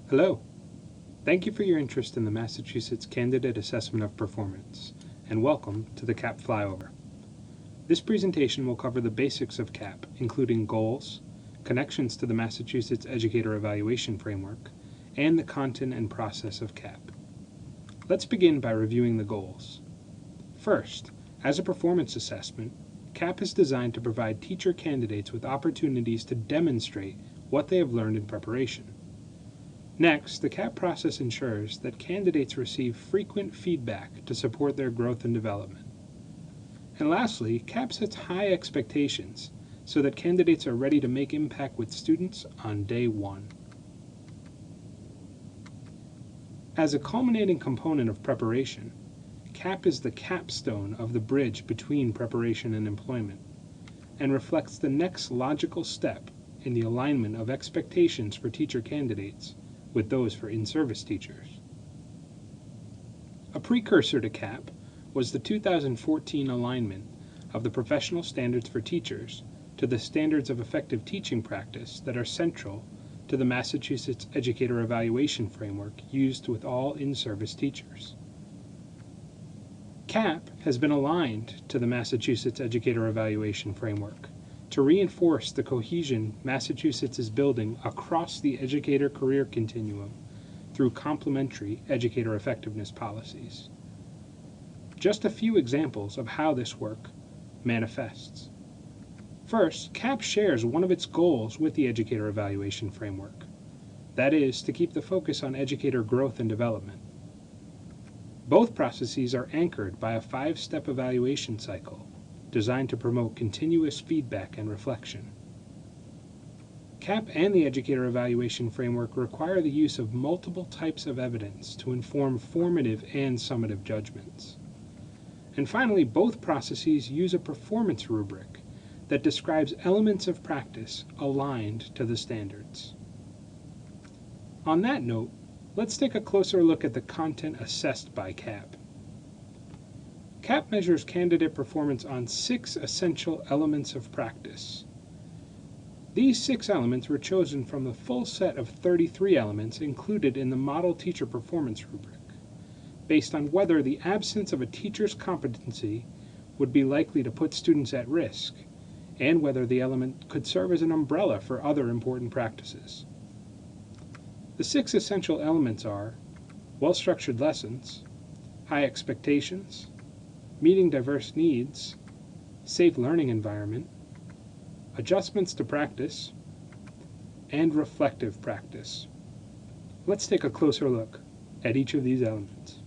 Hello. Thank you for your interest in the Massachusetts Candidate Assessment of Performance, and welcome to the CAP Flyover. This presentation will cover the basics of CAP, including goals, connections to the Massachusetts Educator Evaluation Framework, and the content and process of CAP. Let's begin by reviewing the goals. First, as a performance assessment, CAP is designed to provide teacher candidates with opportunities to demonstrate what they have learned in preparation. Next, the CAP process ensures that candidates receive frequent feedback to support their growth and development. And lastly, CAP sets high expectations so that candidates are ready to make impact with students on day one. As a culminating component of preparation, CAP is the capstone of the bridge between preparation and employment, and reflects the next logical step in the alignment of expectations for teacher candidates with those for in-service teachers. A precursor to CAP was the 2014 alignment of the professional standards for teachers to the standards of effective teaching practice that are central to the Massachusetts Educator Evaluation Framework used with all in-service teachers. CAP has been aligned to the Massachusetts Educator Evaluation Framework to reinforce the cohesion Massachusetts is building across the educator career continuum through complementary educator effectiveness policies. Just a few examples of how this work manifests. First, CAP shares one of its goals with the Educator Evaluation Framework. That is, to keep the focus on educator growth and development. Both processes are anchored by a 5-step evaluation cycle designed to promote continuous feedback and reflection. CAP and the Educator Evaluation Framework require the use of multiple types of evidence to inform formative and summative judgments. And finally, both processes use a performance rubric that describes elements of practice aligned to the standards. On that note, let's take a closer look at the content assessed by CAP. CAP measures candidate performance on 6 essential elements of practice. These 6 elements were chosen from the full set of 33 elements included in the Model Teacher Performance Rubric, based on whether the absence of a teacher's competency would be likely to put students at risk, and whether the element could serve as an umbrella for other important practices. The 6 essential elements are well-structured lessons, high expectations, meeting diverse needs, safe learning environment, adjustments to practice, and reflective practice. Let's take a closer look at each of these elements.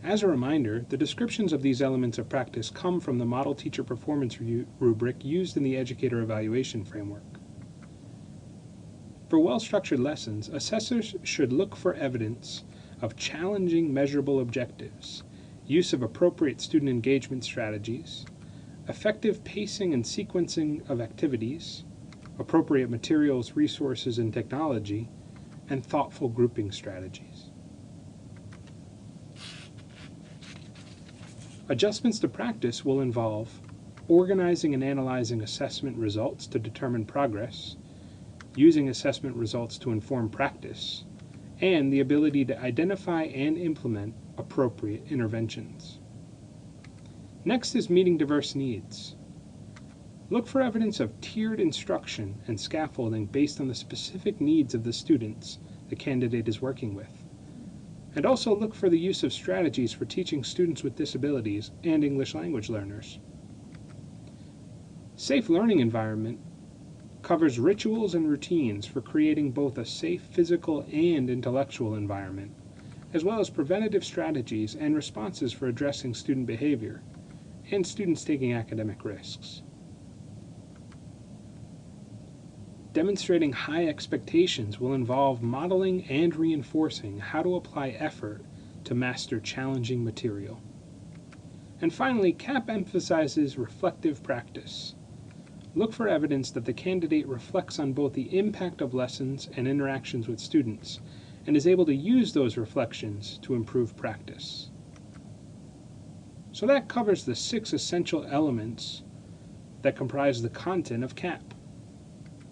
As a reminder, the descriptions of these elements of practice come from the Model Teacher Performance Rubric used in the Educator Evaluation Framework. For well-structured lessons, assessors should look for evidence of challenging measurable objectives, use of appropriate student engagement strategies, effective pacing and sequencing of activities, appropriate materials, resources, and technology, and thoughtful grouping strategies. Adjustments to practice will involve organizing and analyzing assessment results to determine progress, using assessment results to inform practice, and the ability to identify and implement appropriate interventions. Next is meeting diverse needs. Look for evidence of tiered instruction and scaffolding based on the specific needs of the students the candidate is working with. And also look for the use of strategies for teaching students with disabilities and English language learners. Safe learning environment covers rituals and routines for creating both a safe physical and intellectual environment, as well as preventative strategies and responses for addressing student behavior and students taking academic risks. Demonstrating high expectations will involve modeling and reinforcing how to apply effort to master challenging material. And finally, CAP emphasizes reflective practice. Look for evidence that the candidate reflects on both the impact of lessons and interactions with students, and is able to use those reflections to improve practice. So that covers the 6 essential elements that comprise the content of CAP.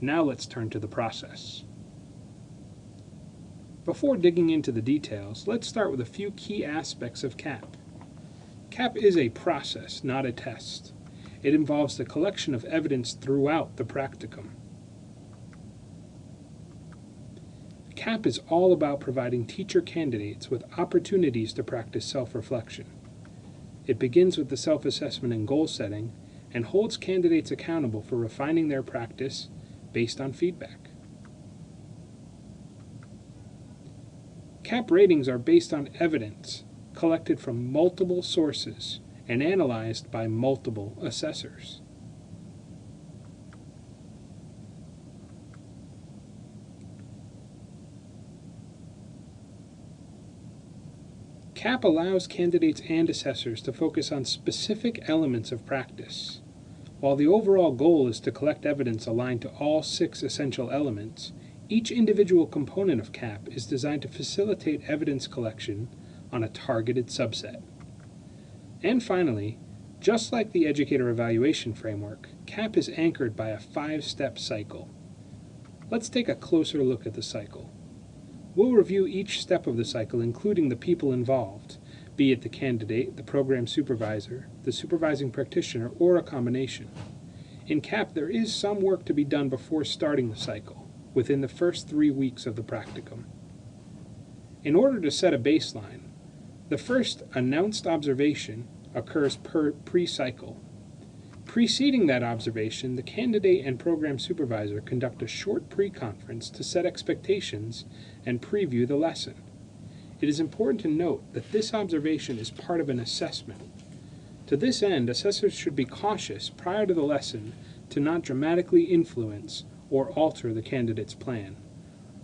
Now let's turn to the process. Before digging into the details, let's start with a few key aspects of CAP. CAP is a process, not a test. It involves the collection of evidence throughout the practicum. CAP is all about providing teacher candidates with opportunities to practice self-reflection. It begins with the self-assessment and goal setting and holds candidates accountable for refining their practice based on feedback. CAP ratings are based on evidence collected from multiple sources and analyzed by multiple assessors. CAP allows candidates and assessors to focus on specific elements of practice. While the overall goal is to collect evidence aligned to all 6 essential elements, each individual component of CAP is designed to facilitate evidence collection on a targeted subset. And finally, just like the educator evaluation framework, CAP is anchored by a 5-step cycle. Let's take a closer look at the cycle. We'll review each step of the cycle, including the people involved, be it the candidate, the program supervisor, the supervising practitioner, or a combination. In CAP, there is some work to be done before starting the cycle, within the first 3 weeks of the practicum. In order to set a baseline, the first announced observation occurs pre-cycle. Preceding that observation, the candidate and program supervisor conduct a short pre-conference to set expectations and preview the lesson. It is important to note that this observation is part of an assessment. To this end, assessors should be cautious prior to the lesson to not dramatically influence or alter the candidate's plan.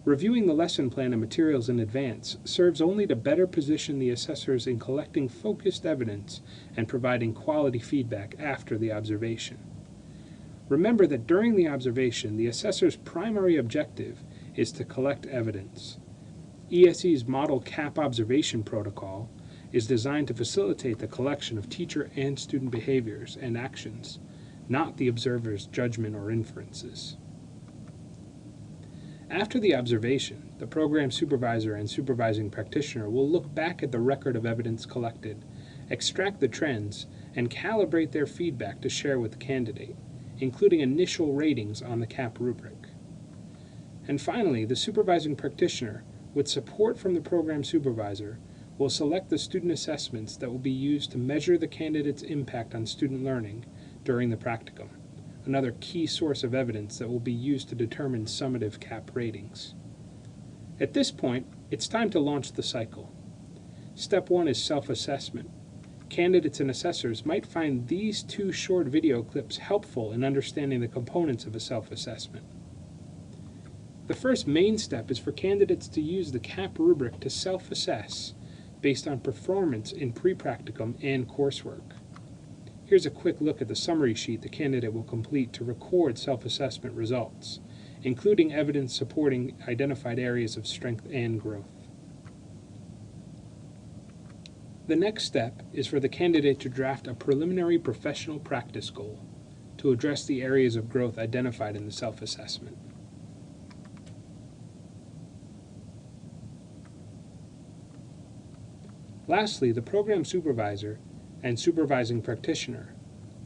Reviewing the lesson plan and materials in advance serves only to better position the assessors in collecting focused evidence and providing quality feedback after the observation. Remember that during the observation, the assessor's primary objective is to collect evidence. ESE's Model CAP Observation Protocol is designed to facilitate the collection of teacher and student behaviors and actions, not the observer's judgment or inferences. After the observation, the program supervisor and supervising practitioner will look back at the record of evidence collected, extract the trends, and calibrate their feedback to share with the candidate, including initial ratings on the CAP rubric. And finally, the supervising practitioner, with support from the program supervisor, will select the student assessments that will be used to measure the candidate's impact on student learning during the practicum, another key source of evidence that will be used to determine summative CAP ratings. At this point, it's time to launch the cycle. Step 1 is self-assessment. Candidates and assessors might find these 2 short video clips helpful in understanding the components of a self-assessment. The first main step is for candidates to use the CAP rubric to self-assess based on performance in pre-practicum and coursework. Here's a quick look at the summary sheet the candidate will complete to record self-assessment results, including evidence supporting identified areas of strength and growth. The next step is for the candidate to draft a preliminary professional practice goal to address the areas of growth identified in the self-assessment. Lastly, the program supervisor and supervising practitioner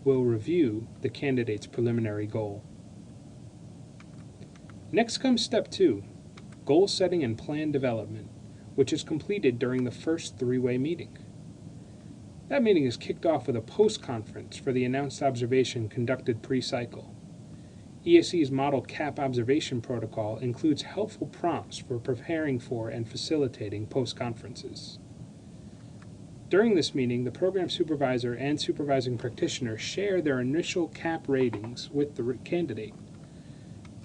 will review the candidate's preliminary goal. Next comes step 2, goal setting and plan development, which is completed during the first 3-way meeting. That meeting is kicked off with a post-conference for the announced observation conducted pre-cycle. ESE's Model CAP Observation Protocol includes helpful prompts for preparing for and facilitating post-conferences. During this meeting, the program supervisor and supervising practitioner share their initial CAP ratings with the candidate.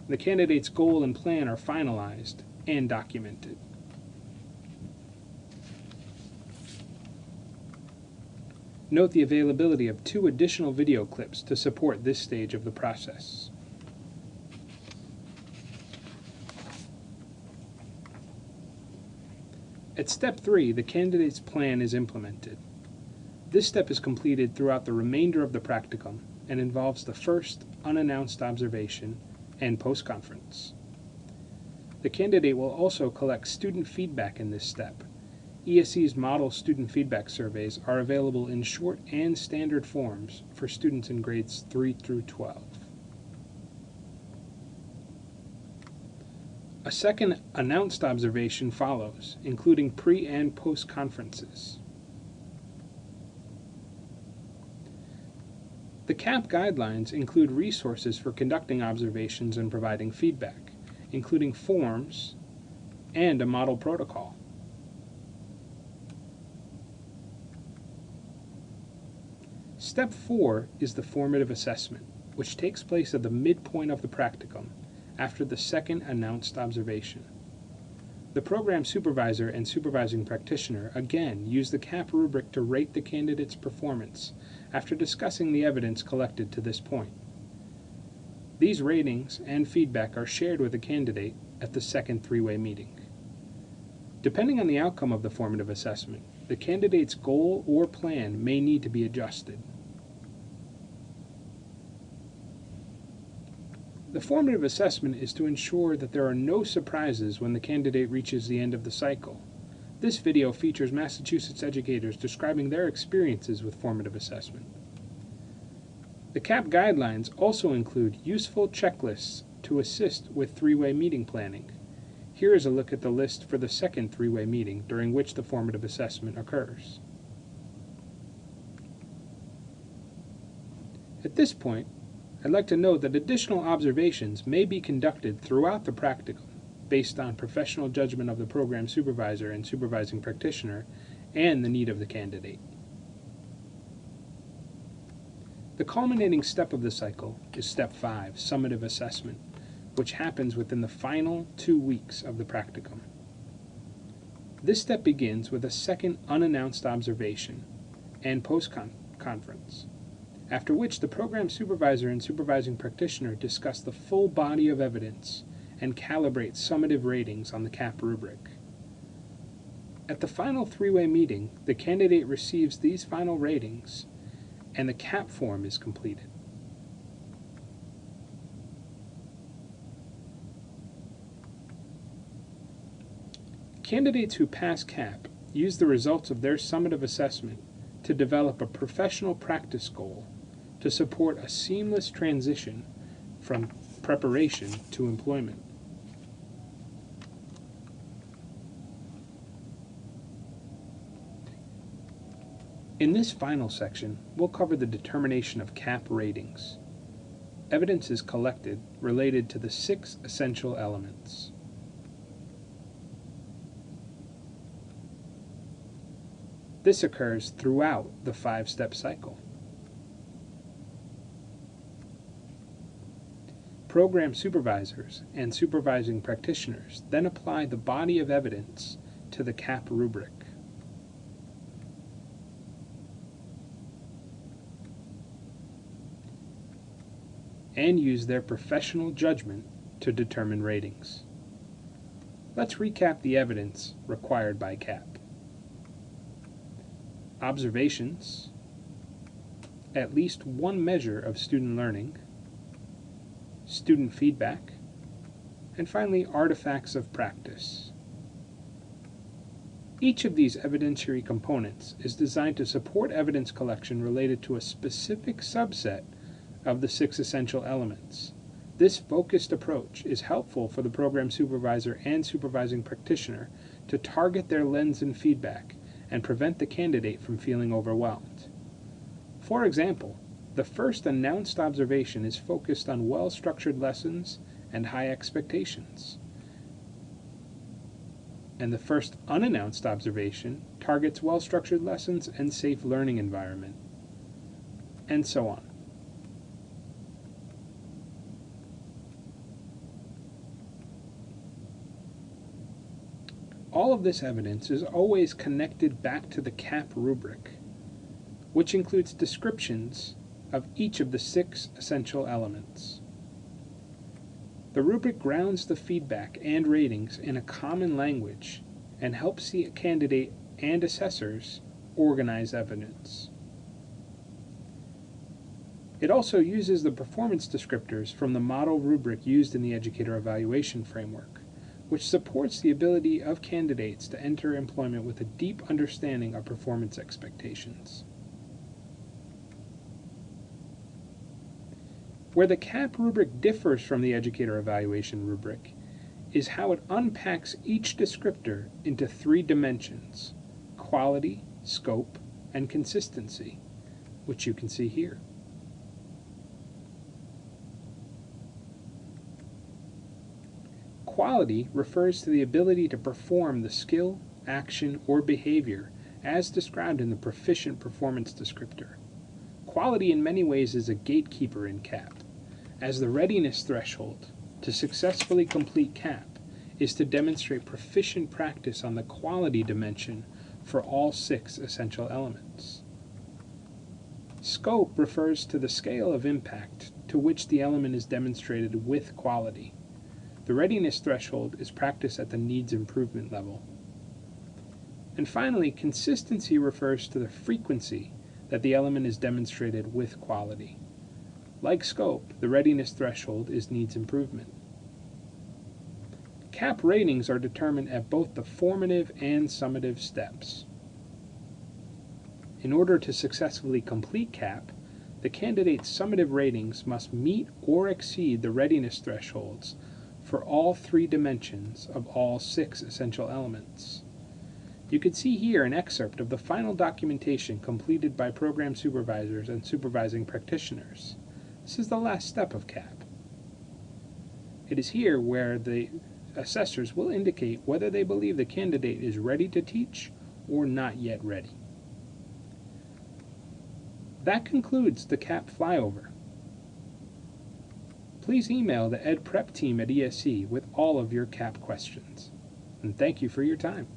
The candidate's goal and plan are finalized and documented. Note the availability of 2 additional video clips to support this stage of the process. At step 3, the candidate's plan is implemented. This step is completed throughout the remainder of the practicum and involves the first unannounced observation and post-conference. The candidate will also collect student feedback in this step. ESE's model student feedback surveys are available in short and standard forms for students in grades 3 through 12. A second announced observation follows, including pre- and post-conferences. The CAP guidelines include resources for conducting observations and providing feedback, including forms and a model protocol. Step 4 is the formative assessment, which takes place at the midpoint of the practicum, after the second announced observation. The program supervisor and supervising practitioner again use the CAP rubric to rate the candidate's performance after discussing the evidence collected to this point. These ratings and feedback are shared with the candidate at the second three-way meeting. Depending on the outcome of the formative assessment, the candidate's goal or plan may need to be adjusted. The formative assessment is to ensure that there are no surprises when the candidate reaches the end of the cycle. This video features Massachusetts educators describing their experiences with formative assessment. The CAP guidelines also include useful checklists to assist with three-way meeting planning. Here is a look at the list for the second three-way meeting during which the formative assessment occurs. At this point, I'd like to note that additional observations may be conducted throughout the practicum based on professional judgment of the program supervisor and supervising practitioner and the need of the candidate. The culminating step of the cycle is Step 5, summative assessment, which happens within the final 2 weeks of the practicum. This step begins with a second unannounced observation and post-conference, after which the program supervisor and supervising practitioner discuss the full body of evidence and calibrate summative ratings on the CAP rubric. At the final three-way meeting, the candidate receives these final ratings and the CAP form is completed. Candidates who pass CAP use the results of their summative assessment to develop a professional practice goal to support a seamless transition from preparation to employment. In this final section, we'll cover the determination of CAP ratings. Evidence is collected related to the 6 essential elements. This occurs throughout the 5-step cycle. Program supervisors and supervising practitioners then apply the body of evidence to the CAP rubric. And use their professional judgment to determine ratings. Let's recap the evidence required by CAP. Observations, at least one measure of student learning, student feedback, and finally artifacts of practice. Each of these evidentiary components is designed to support evidence collection related to a specific subset of the 6 essential elements. This focused approach is helpful for the program supervisor and supervising practitioner to target their lens and feedback and prevent the candidate from feeling overwhelmed. For example, the first announced observation is focused on well-structured lessons and high expectations. And the first unannounced observation targets well-structured lessons and safe learning environment, and so on. All of this evidence is always connected back to the CAP rubric, which includes descriptions of each of the 6 essential elements. The rubric grounds the feedback and ratings in a common language and helps the candidate and assessors organize evidence. It also uses the performance descriptors from the model rubric used in the educator evaluation framework, which supports the ability of candidates to enter employment with a deep understanding of performance expectations. Where the CAP rubric differs from the educator evaluation rubric is how it unpacks each descriptor into 3 dimensions: quality, scope, and consistency, which you can see here. Quality refers to the ability to perform the skill, action, or behavior as described in the proficient performance descriptor. Quality in many ways is a gatekeeper in CAP, as the readiness threshold to successfully complete CAP is to demonstrate proficient practice on the quality dimension for all 6 essential elements. Scope refers to the scale of impact to which the element is demonstrated with quality. The readiness threshold is practice at the needs improvement level. And finally, consistency refers to the frequency that the element is demonstrated with quality. Like scope, the readiness threshold is needs improvement. CAP ratings are determined at both the formative and summative steps. In order to successfully complete CAP, the candidate's summative ratings must meet or exceed the readiness thresholds for all 3 dimensions of all 6 essential elements. You can see here an excerpt of the final documentation completed by program supervisors and supervising practitioners. This is the last step of CAP. It is here where the assessors will indicate whether they believe the candidate is ready to teach or not yet ready. That concludes the CAP flyover. Please email the Ed Prep team at ESE with all of your CAP questions. And thank you for your time.